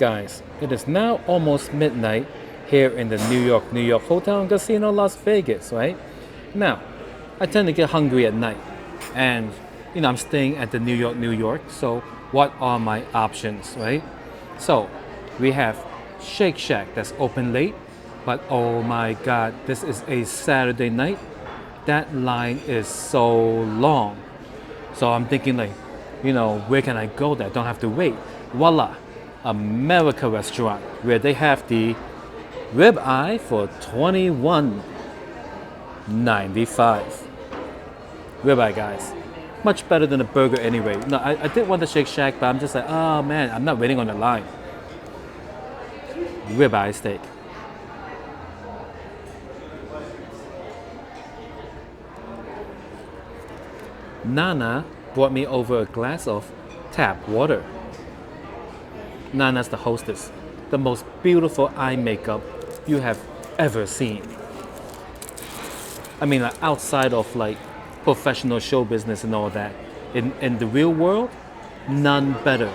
guys, it is now almost midnight here in the New York Hotel and Casino Las Vegas, right? Now, I tend to get hungry at night, and I'm staying at the New York, so what are my options, right? So, we have Shake Shack that's open late, but oh my god, this is a Saturday night. That line is so long. So I'm thinking like, where can I go that I don't have to wait? Voila, America restaurant where they have the ribeye for $21.95. Ribeye, guys, much better than a burger anyway. No, I did want the Shake Shack, but I'm just like, oh man, I'm not waiting on the line. Ribeye steak. Nana brought me over a glass of tap water. Nana's the hostess, the most beautiful eye makeup you have ever seen. I mean, like outside of like professional show business and all that, in the real world, none better.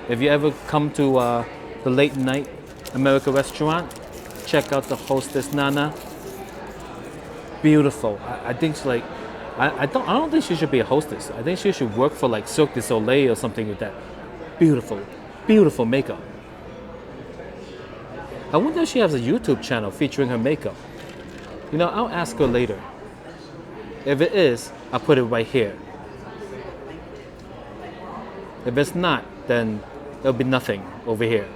If you ever come to the late night America restaurant, check out the hostess Nana. Beautiful. I think it's like I don't think she should be a hostess. I think she should work for like Cirque du Soleil or something like that. Beautiful, beautiful makeup. I wonder if she has a YouTube channel featuring her makeup. I'll ask her later. If it is, I'll put it right here. If it's not, then there'll be nothing over here.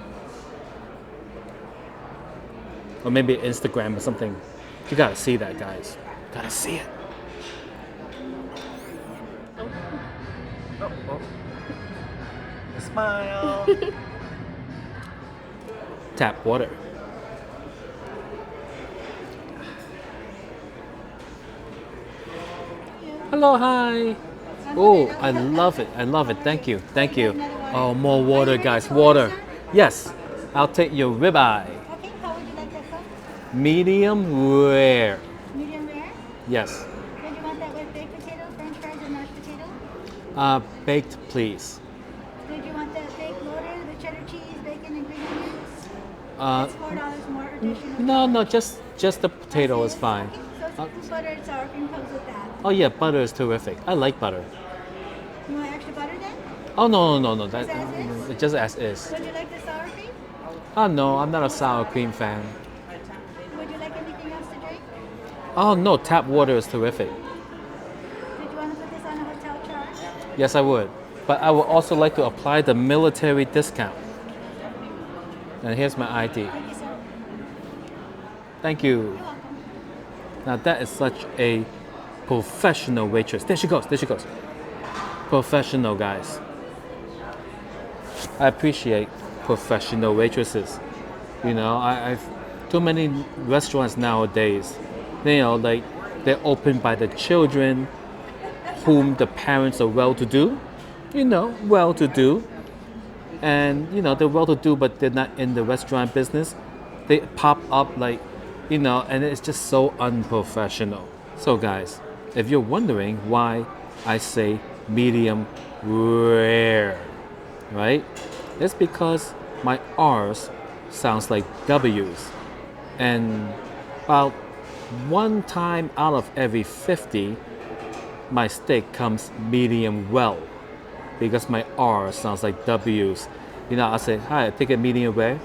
Or maybe Instagram or something. You gotta see that, guys. Gotta see it. Smile. Tap water. Hello, hi. Oh, I love it. I love it. Thank you. Thank you. Oh, more water, guys. Water. Yes. I'll take your ribeye. Okay, how would you like that sauce? Medium rare. Medium rare? Yes. Would you want that with baked potato, french fries, or mashed potato? Baked, please. Did you want that baked loaded with cheddar cheese, bacon, and green onions? Uh, It's $4 more additional. no, just the potato is fine. So it's butter and sour cream comes with that. Oh yeah, butter is terrific. I like butter. You want extra butter then? Oh no. That Just as is? just as is. Would you like the sour cream? Oh no, I'm not a sour cream fan. Would you like anything else to drink? Oh no, tap water is terrific. Did you want to put this on a hotel charge? Yes, I would. But I would also like to apply the military discount. And here's my ID. Thank you, sir. Thank you. You're welcome. Now that is such a professional waitress. There she goes. There she goes. Professional, guys. I appreciate professional waitresses. I've too many restaurants nowadays. Like they're opened by the children, whom the parents are well-to-do. Well-to-do, and they're well-to-do, but they're not in the restaurant business. They pop up like, and it's just so unprofessional. So, guys, if you're wondering why I say medium rare, right? It's because my R's sounds like W's. And about one time out of every 50, my steak comes medium well because my R sounds like W's. I say, hi, I take a medium rare.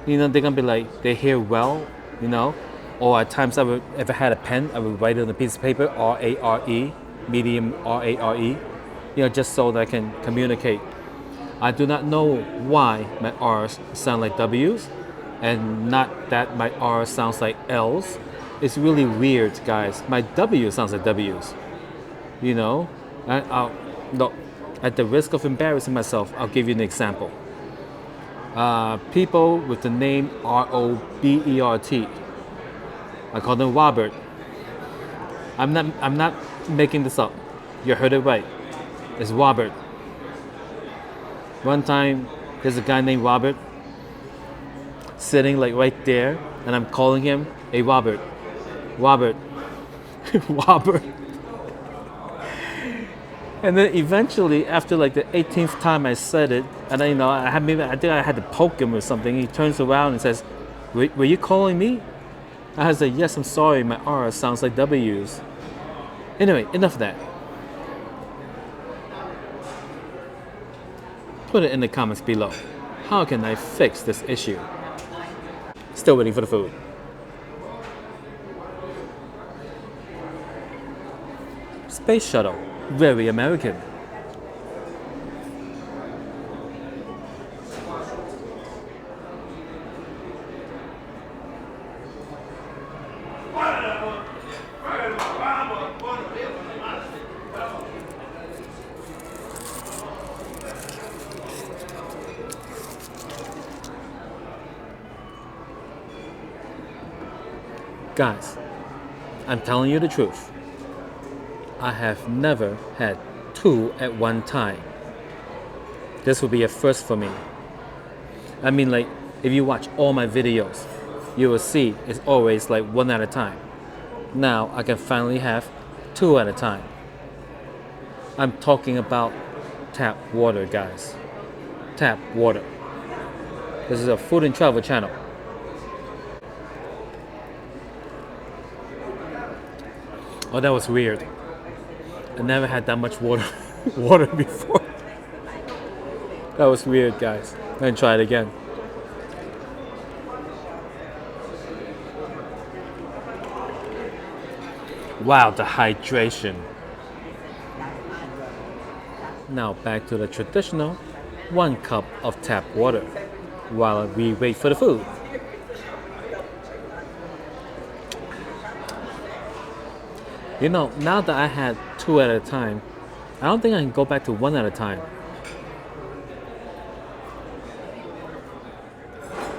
They're gonna be like, they hear well, Or at times if I had a pen, I would write it on a piece of paper, R-A-R-E, medium R-A-R-E, just so that I can communicate. I do not know why my R's sound like W's and not that my R sounds like L's. It's really weird, guys. My W sounds like W's. Look, at the risk of embarrassing myself, I'll give you an example. People with the name R-O-B-E-R-T, I call them Robert. I'm not making this up. You heard it right. It's Robert. One time, there's a guy named Robert sitting like right there, and I'm calling him, hey Robert, Robert. And then eventually, after like the 18th time I said it, and then, I think I had to poke him or something. He turns around and says, "Were you calling me?" I said, "Yes, I'm sorry. My R sounds like W's." Anyway, enough of that. Put it in the comments below. How can I fix this issue? Still waiting for the food. Space shuttle. Very American. Guys, I'm telling you the truth. I have never had two at one time. This will be a first for me. I mean, like, if you watch all my videos, you will see it's always like one at a time. Now I can finally have two at a time. I'm talking about tap water, guys. Tap water. This is a food and travel channel. Oh, that was weird. I never had that much water before. That was weird, guys. I'm gonna try it again. Wow, the hydration. Now back to the traditional 1 cup of tap water while we wait for the food. You know, now that I had two at a time, I don't think I can go back to one at a time.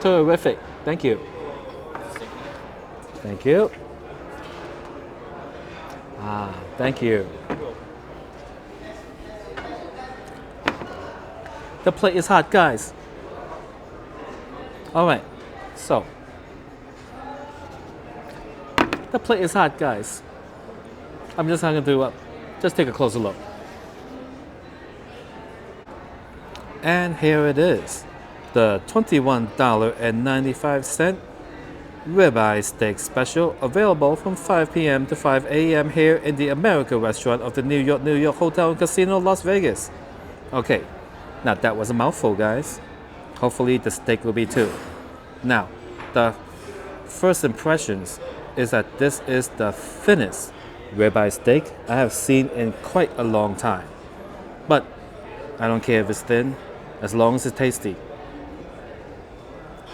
Terrific. Thank you. Thank you. Thank you. The plate is hot, guys. All right, so the plate is hot, guys. I'm just going to just take a closer look. And here it is, the $21.95 ribeye steak special, available from 5 p.m. to 5 a.m. here in the Mediocre restaurant of the New York Hotel and Casino, Las Vegas. Okay, now that was a mouthful, guys. Hopefully the steak will be too. Now, the first impressions is that this is the thinnest ribeye steak I have seen in quite a long time. But I don't care if it's thin, as long as it's tasty.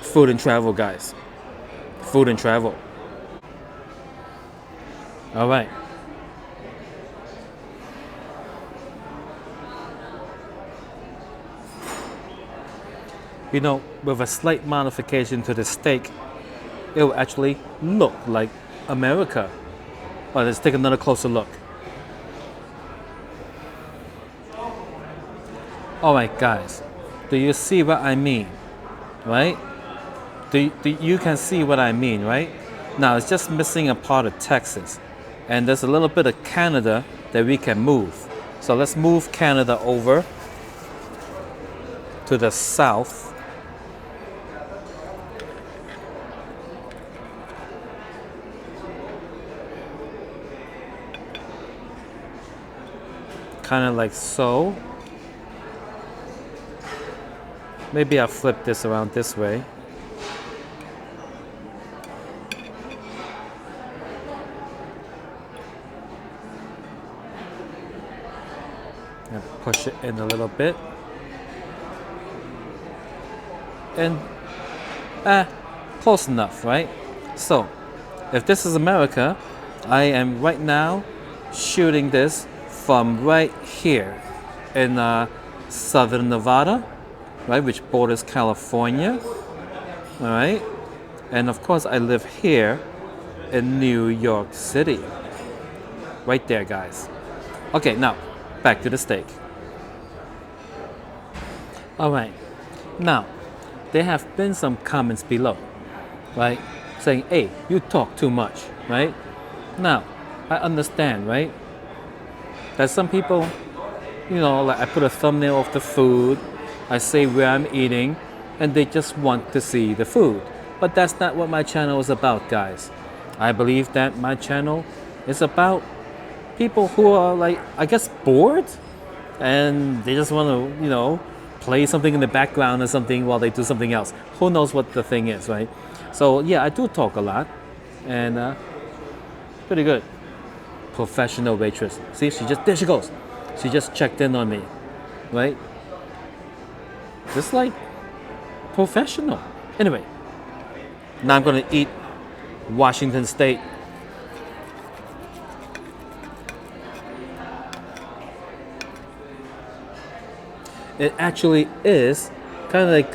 Food and travel, guys. Food and travel. All right. You know, with a slight modification to the steak, it will actually look like America. But let's take another closer look. All right, guys, do you see what I mean, right? You can see what I mean, right? Now it's just missing a part of Texas, and there's a little bit of Canada that we can move. So let's move Canada over to the south. Kind of like so. Maybe I'll flip this around this way. And push it in a little bit. And close enough, right? So, if this is America, I am right now shooting this from right here in southern Nevada, right, which borders California. All right, and of course I live here in New York City, right there, guys. Okay, now back to the steak. All right, now there have been some comments below, right, saying, hey, you talk too much, right? Now I understand, right, that some people You know, like I put a thumbnail of the food, I say where I'm eating, and they just want to see the food. But that's not what my channel is about, guys. I believe that my channel is about people who are like, I guess, bored, and they just want to, play something in the background or something while they do something else. Who knows what the thing is, right? So yeah, I do talk a lot, and pretty good. Professional waitress. See, there she goes. She just checked in on me, right? Just like professional. Anyway, now I'm gonna eat Washington State. It actually is kind of like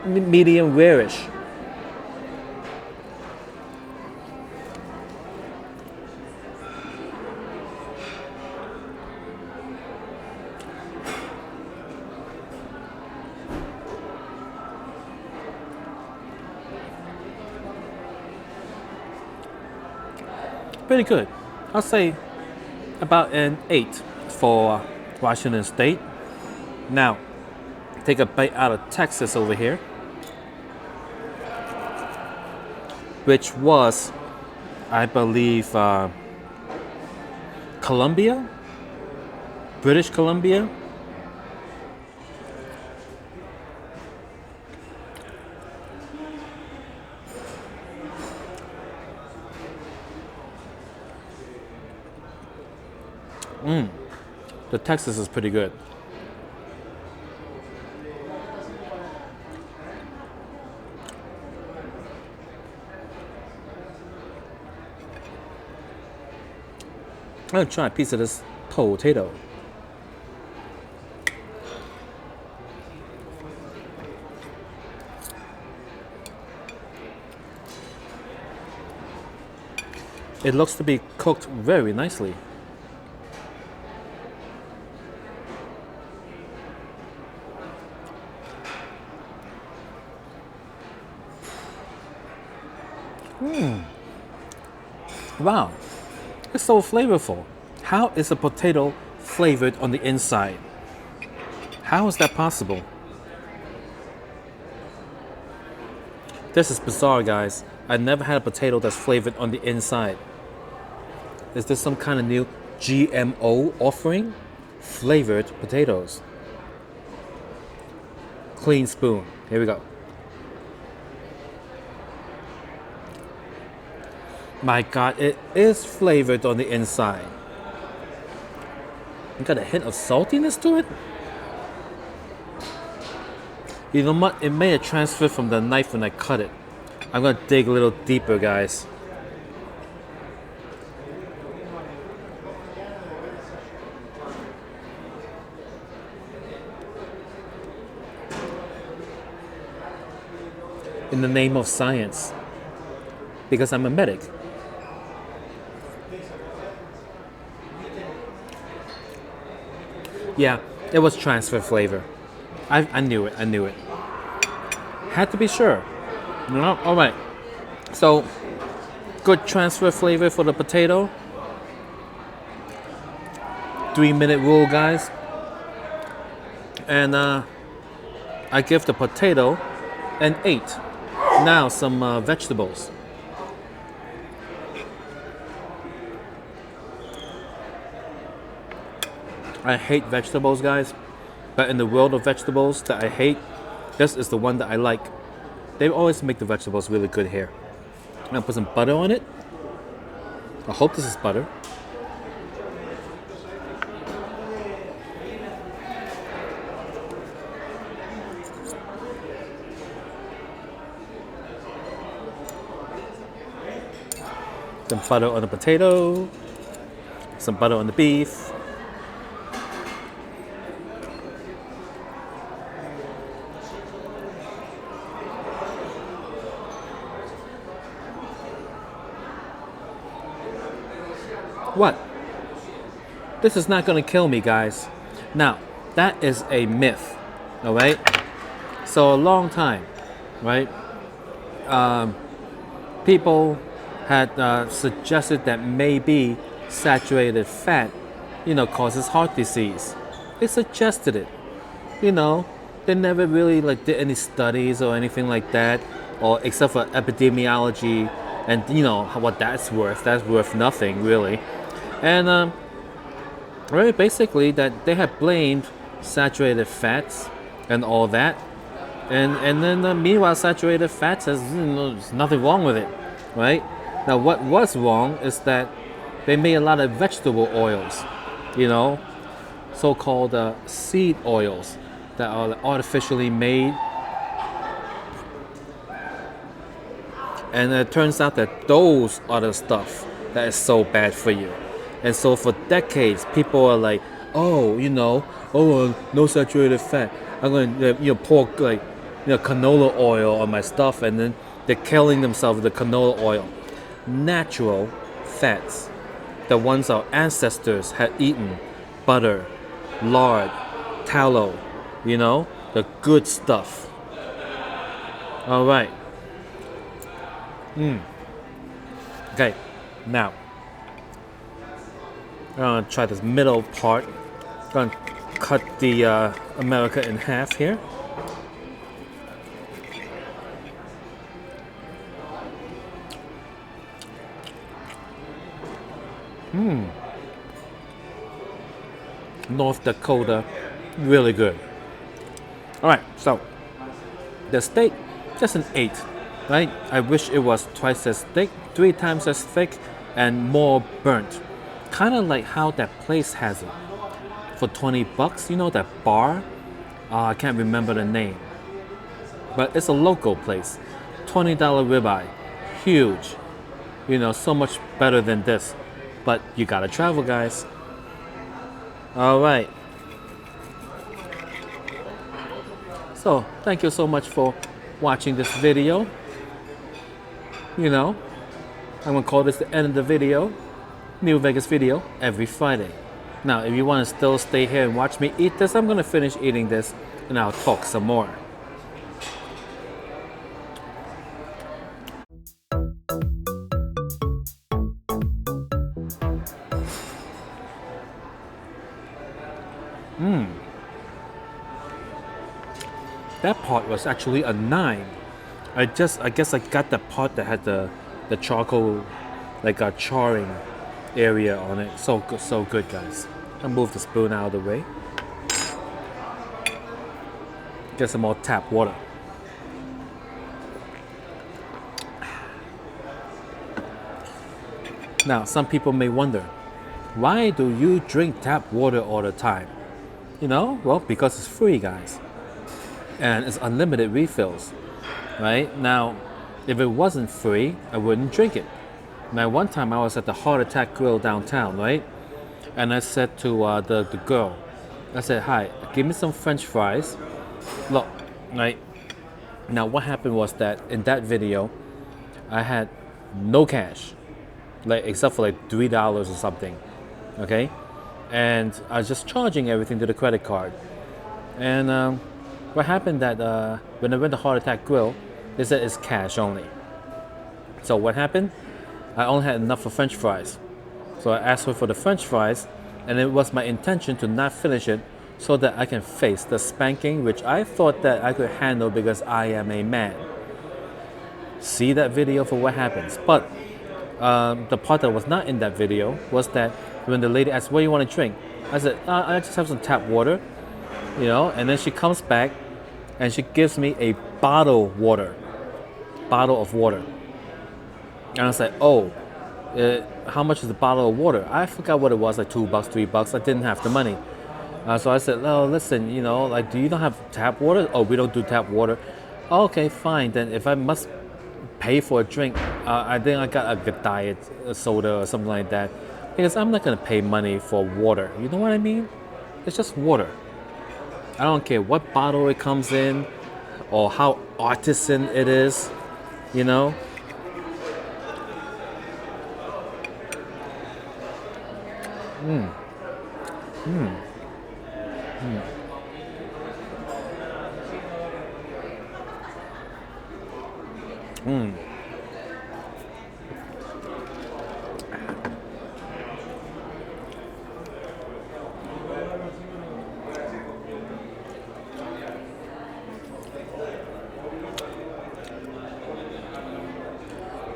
medium rare-ish. Pretty good. I'll say about an 8 for Washington State. Now, take a bite out of Texas over here, which was, I believe, Columbia, British Columbia. The Texas is pretty good. I'm gonna try a piece of this potato. It looks to be cooked very nicely. Wow, it's so flavorful. How is a potato flavored on the inside? How is that possible? This is bizarre, guys. I never had a potato that's flavored on the inside. Is this some kind of new GMO offering? Flavored potatoes. Clean spoon. Here we go. My God, it is flavored on the inside. You got a hint of saltiness to it. You know what? It may have transferred from the knife when I cut it. I'm gonna dig a little deeper, guys. In the name of science. Because I'm a medic. Yeah, it was transfer flavor. I knew it. Had to be sure. All right. So, good transfer flavor for the potato. 3-minute rule, guys. And I give the potato an 8. Now some vegetables. I hate vegetables, guys, but in the world of vegetables that I hate, this is the one that I like. They always make the vegetables really good here. I'm gonna put some butter on it. I hope this is butter. Some butter on the potato, some butter on the beef. What? This is not gonna kill me, guys. Now, that is a myth, all right? So a long time, right? People had suggested that maybe saturated fat causes heart disease. They suggested it. You know, they never really like did any studies or anything like that, or except for epidemiology, and what that's worth. That's worth nothing really. And very basically that they had blamed saturated fats and all that, and then meanwhile saturated fats has there's nothing wrong with it, right? Now what was wrong is that they made a lot of vegetable oils, you know, so-called seed oils that are artificially made, and it turns out that those are the stuff that is so bad for you. And so for decades, people are like, oh, no saturated fat. I'm going to pour like canola oil on my stuff, and then they're killing themselves with the canola oil. Natural fats, the ones our ancestors had eaten, butter, lard, tallow, the good stuff. All right. Okay, now I'm gonna try this middle part. I'm gonna cut the America in half here. North Dakota, really good. All right, so the steak, just an 8, right? I wish it was twice as thick, 3 times as thick, and more burnt. Kind of like how that place has it. For $20, that bar? I can't remember the name. But it's a local place. $20 ribeye. Huge. So much better than this. But you gotta travel, guys. All right. So, thank you so much for watching this video. I'm gonna call this the end of the video. New Vegas video every Friday. Now, if you want to still stay here and watch me eat this, I'm gonna finish eating this and I'll talk some more. That part was actually a 9. I guess I got the part that had the charcoal, like a charring area on it. So good, guys. I'll move the spoon out of the way. Get some more tap water. Now, some people may wonder, why do you drink tap water all the time? Well, because it's free, guys. And it's unlimited refills, right? Now, if it wasn't free, I wouldn't drink it. Now, one time I was at the Heart Attack Grill downtown, right? And I said to the girl, I said, hi, give me some French fries. Look, right? Now, what happened was that in that video, I had no cash, except for $3 or something, okay? And I was just charging everything to the credit card. And what happened that when I went to Heart Attack Grill, they said it's cash only. So what happened? I only had enough for French fries. So I asked her for the French fries, and it was my intention to not finish it so that I can face the spanking, which I thought that I could handle because I am a man. See that video for what happens. But the part that was not in that video was that when the lady asked, what do you want to drink? I said, I just have some tap water, and then she comes back and she gives me a bottle of water. And I was like, oh, how much is the bottle of water? I forgot what it was, like $2, $3. I didn't have the money. So I said, oh, listen, do you not have tap water? Oh, we don't do tap water. Oh, okay, fine. Then if I must pay for a drink, I think I got a diet soda or something like that. Because I'm not going to pay money for water. You know what I mean? It's just water. I don't care what bottle it comes in or how artisan it is,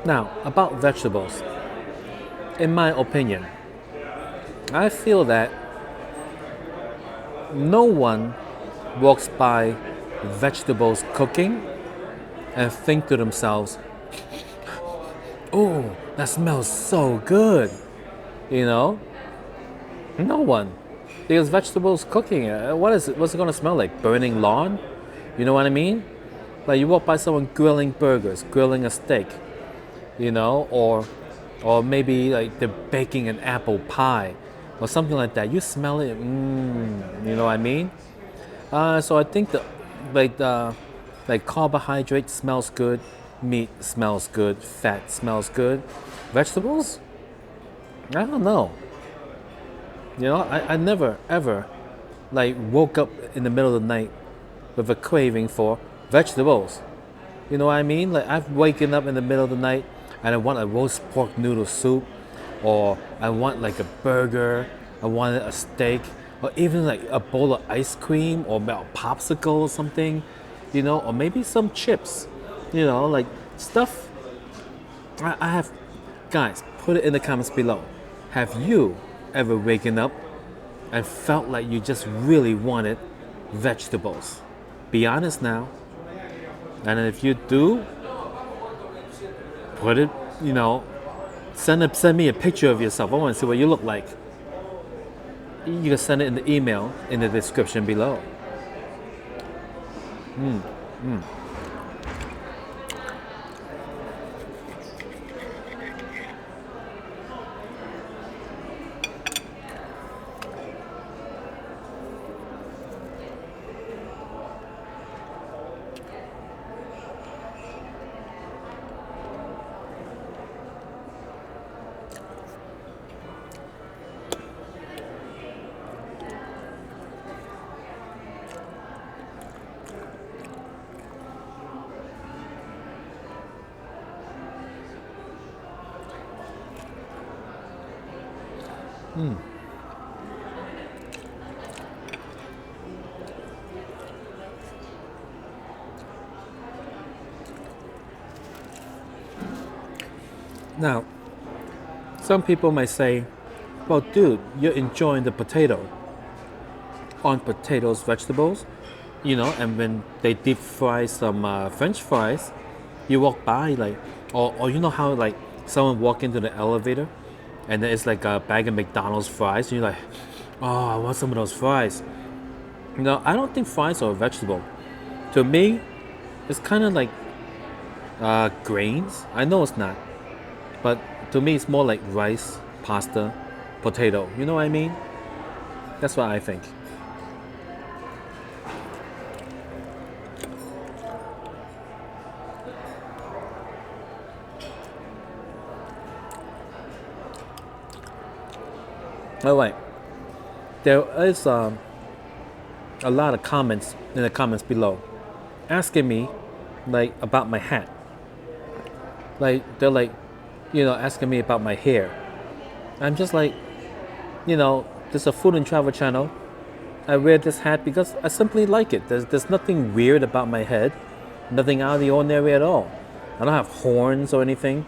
Now, about vegetables, in my opinion, I feel that no one walks by vegetables cooking and think to themselves, "Oh, that smells so good." You know, no one, because vegetables cooking. What is it? What's it gonna smell like? Burning lawn? You know what I mean? Like you walk by someone grilling burgers, grilling a steak, or maybe like they're baking an apple pie, or something like that. You smell it, you know what I mean? So I think like the like carbohydrate smells good, meat smells good, fat smells good, vegetables. I don't know. I never ever like woke up in the middle of the night with a craving for vegetables. You know what I mean? Like I've waken up in the middle of the night and I want a roast pork noodle soup, or I want like a burger, I wanted a steak, or even like a bowl of ice cream or a popsicle or something, or maybe some chips, like stuff. I have, guys, put it in the comments below. Have you ever waken up and felt like you just really wanted vegetables? Be honest now. And if you do, put it, you know, send me a picture of yourself. I want to see what you look like. You can send it in the email in the description below. Now, some people might say, well, dude, you're enjoying the potato. Aren't potatoes vegetables? And when they deep fry some French fries, you walk by like, or you know how like someone walk into the elevator and then it's like a bag of McDonald's fries, and you're like, oh, I want some of those fries. I don't think fries are a vegetable. To me, it's kind of like grains. I know it's not, but to me, it's more like rice, pasta, potato. You know what I mean? That's what I think. All right. There is a lot of comments in the comments below asking me like about my hat. Like they're like, asking me about my hair. I'm just like, this is a food and travel channel. I wear this hat because I simply like it. There's nothing weird about my head, nothing out of the ordinary at all. I don't have horns or anything,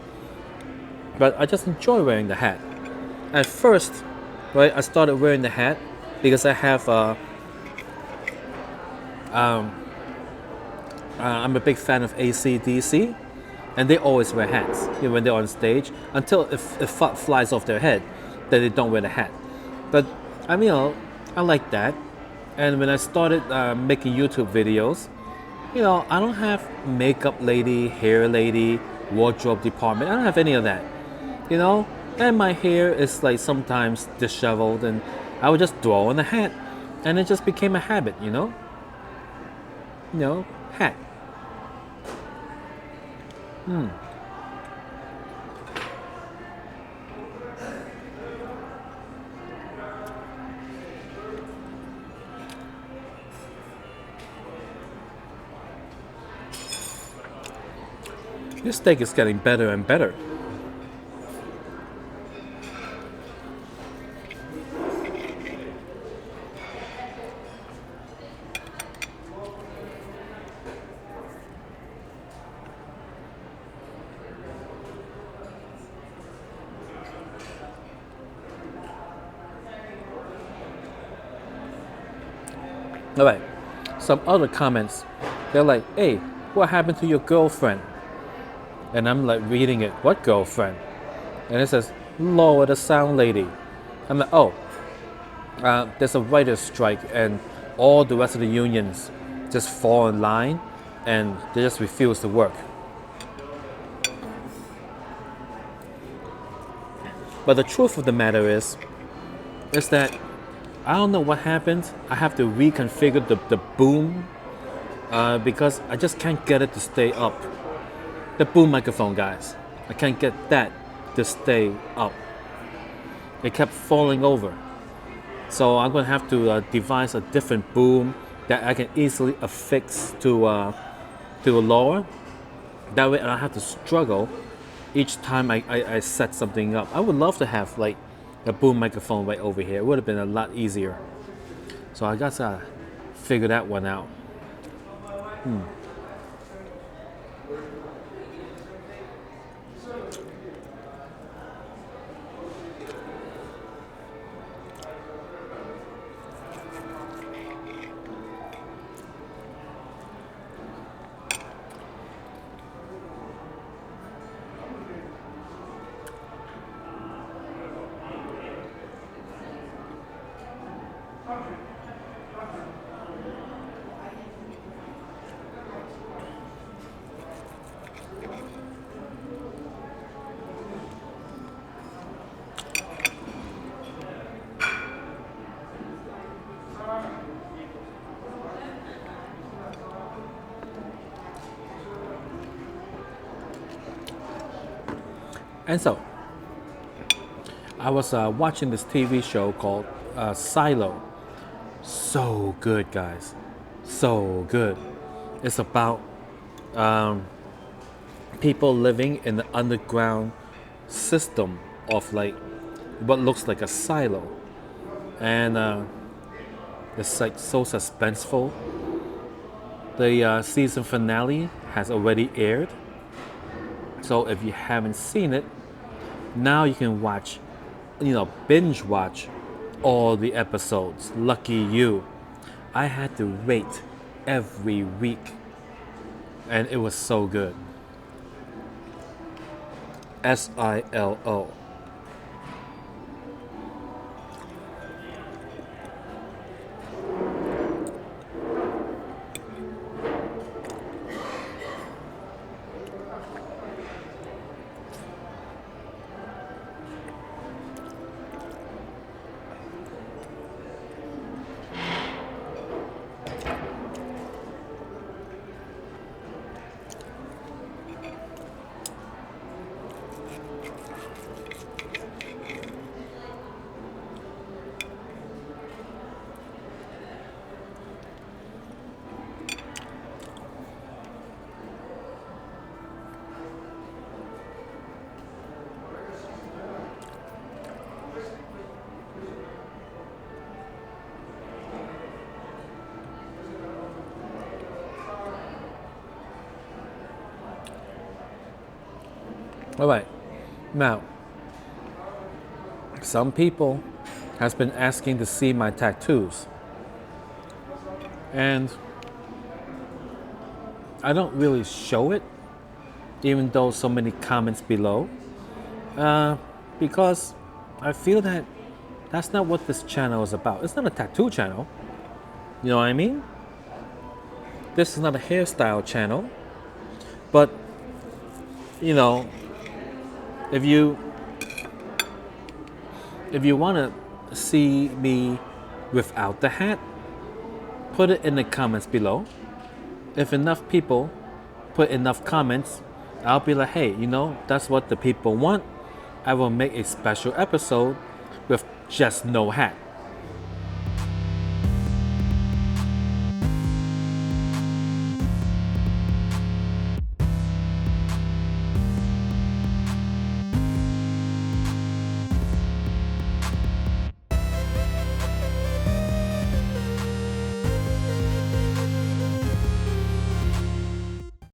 but I just enjoy wearing the hat. At first, right, I started wearing the hat because I have I'm a big fan of AC/DC, and they always wear hats when they're on stage until if flies off their head, then they don't wear the hat. But I mean, I like that. And when I started making YouTube videos, I don't have makeup lady, hair lady, wardrobe department. I don't have any of that, And my hair is like sometimes disheveled, and I would just throw on a hat, and it just became a habit, hat. This steak is getting better and better. All right. Some other comments. They're like, hey, what happened to your girlfriend? And I'm like reading it. What girlfriend? And it says, lower the sound lady. I'm like, oh, there's a writer's strike, and all the rest of the unions just fall in line and they just refuse to work. But the truth of the matter is that I don't know what happened. I have to reconfigure the boom because I just can't get it to stay up. The boom microphone, guys. I can't get that to stay up. It kept falling over. So I'm going to have to devise a different boom that I can easily affix to a lower. That way I don't have to struggle each time I set something up. I would love to have like a boom microphone right over here. It would have been a lot easier. So I got to figure that one out. And so I was watching this TV show called Silo. So good, guys. So good. It's about people living in the underground system of like what looks like a silo. And it's like so suspenseful. The season finale has already aired. So if you haven't seen it, now you can watch, binge watch all the episodes. Lucky you. I had to wait every week, and it was so good. SILO. All right. Now, some people has been asking to see my tattoos. And I don't really show it, even though so many comments below, because I feel that that's not what this channel is about. It's not a tattoo channel. You know what I mean? This is not a hairstyle channel. But, if you want to see me without the hat, put it in the comments below. If enough people put enough comments, I'll be like, hey, that's what the people want. I will make a special episode with just no hat.